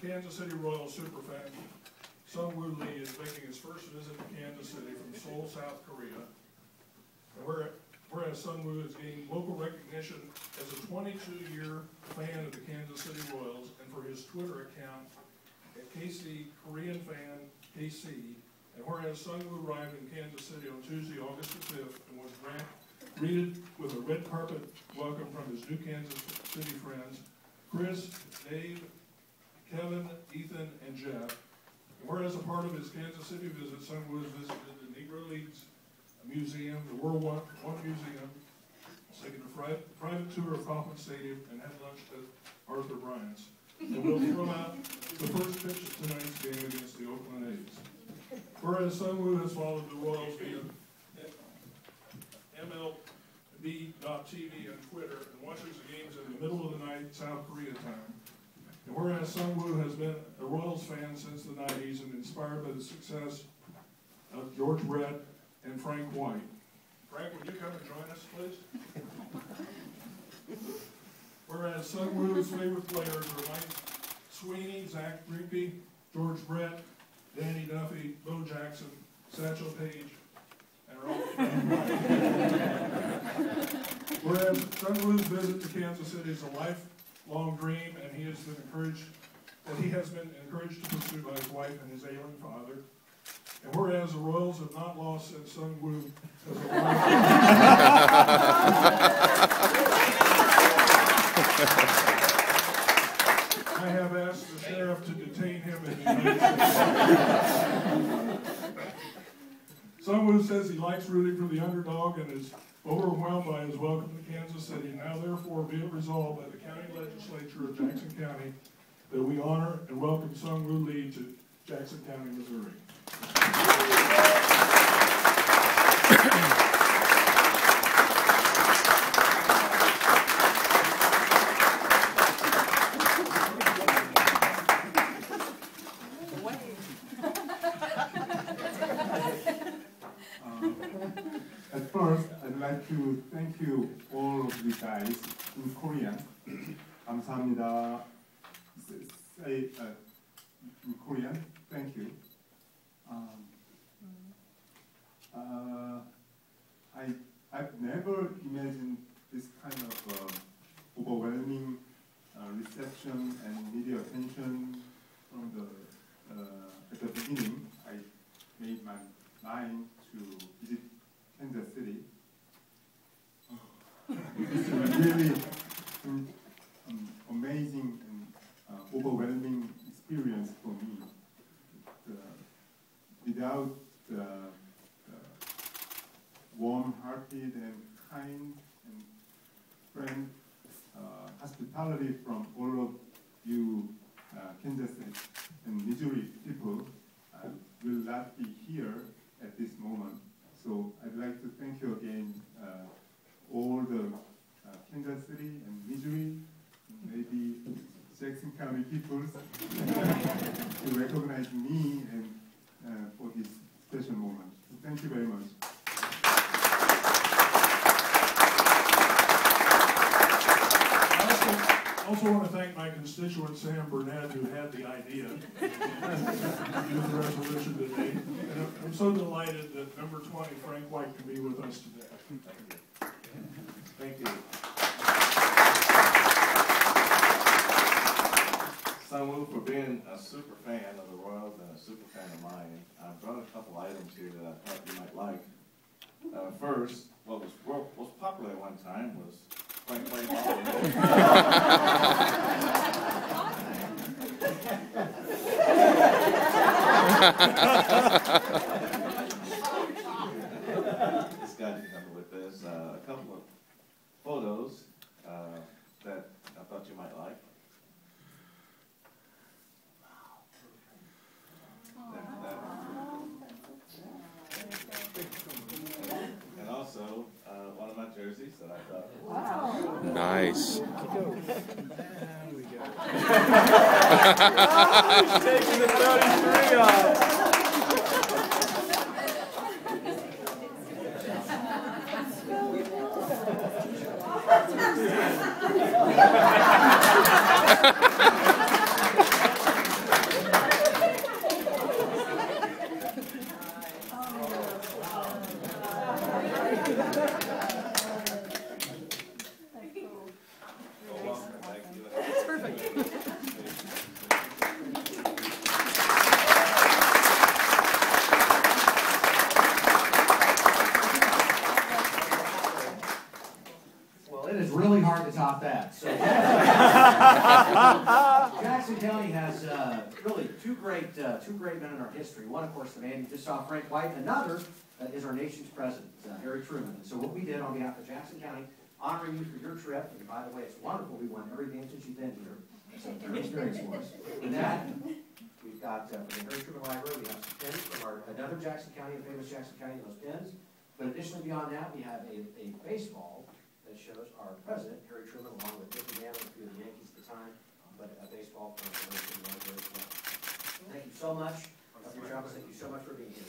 Kansas City Royals superfan SungWoo Lee is making his first visit to Kansas City from Seoul, South Korea. Whereas SungWoo has gained local recognition as a 22-year fan of the Kansas City Royals, and for his Twitter account at KC Korean Fan KC. And whereas SungWoo arrived in Kansas City on Tuesday, August the 5th, and was greeted with a red carpet welcome from his new Kansas City friends, Chris, Dave, Kevin, Ethan, and Jeff. And whereas a part of his Kansas City visit, SungWoo has visited the Negro Leagues Museum, the World War I Museum, taken a private tour of Kauffman Stadium, and had lunch at Arthur Bryant's. And we'll throw out the first pitch of tonight's game against the Oakland A's. Whereas SungWoo has followed the Royals via MLB.TV on Twitter and watches the games in the middle of the night, South Korea time. And whereas SungWoo has been a Royals fan since the 90s and inspired by the success of George Brett and Frank White. Frank, would you come and join us, please? Whereas SungWoo's favorite players are Mike Sweeney, Zach Greinke, George Brett, Danny Duffy, Bo Jackson, Satchel Paige, and are all Whereas SungWoo's visit to Kansas City is a lifelong dream, and he has been encouraged to pursue by his wife and his ailing father. And whereas the Royals have not lost since SungWoo has arrived, I have asked the sheriff to detain him in the United States. SungWoo says he likes rooting for the underdog and is overwhelmed by his welcome to Kansas City. Now, therefore, be it resolved by the county legislature of Jackson County that we honor and welcome SungWoo Lee to Jackson County, Missouri. At first, I'd like to thank you, all of you guys, in Korean. 감사합니다. Say in Korean, thank you. I've never imagined this kind of overwhelming reception and media attention from the at the beginning. I made my mind to visit Kansas City. It's a really amazing and overwhelming experience for me. Without the warm-hearted and kind and friend hospitality from all of you Kansas City and Missouri people, I will not be here at this moment. So I'd like to thank you again, all the Kansas City and Missouri, maybe Jackson County people, to recognize me and for this special moment. So thank you very much. I also want to thank my constituent Sam Burnett, who had the idea to do the resolution today. And I'm so delighted that number 20, Frank White, can be with us today. Thank you. SungWoo, for being a super fan of the Royals and a super fan of mine, I brought a couple items here that I thought you might like. First, what was popular at one time was Frank White This guy can come with this. A couple of photos that I thought you might like. And also one of my jerseys that I thought. Wow. Nice. He's taking the 33 off. really hard to top that. So Jackson County has really two great men in our history. One, of course, the man you just saw, Frank White. Another is our nation's president, Harry Truman. And so what we did on behalf of Jackson County, honoring you for your trip, and by the way, it's wonderful. We won every game since you've been here. It's a very experience for us. With that, we've got from the Harry Truman Library, we have some pins from another Jackson County, a famous Jackson County, those pins. But additionally, beyond that, we have a baseball that shows our president, Harry Truman, along with Dickie Mann, a few of the Yankees at the time, but a baseball from the Harry Truman Library as well. Thank you so much for your job. Thank you so much for being here.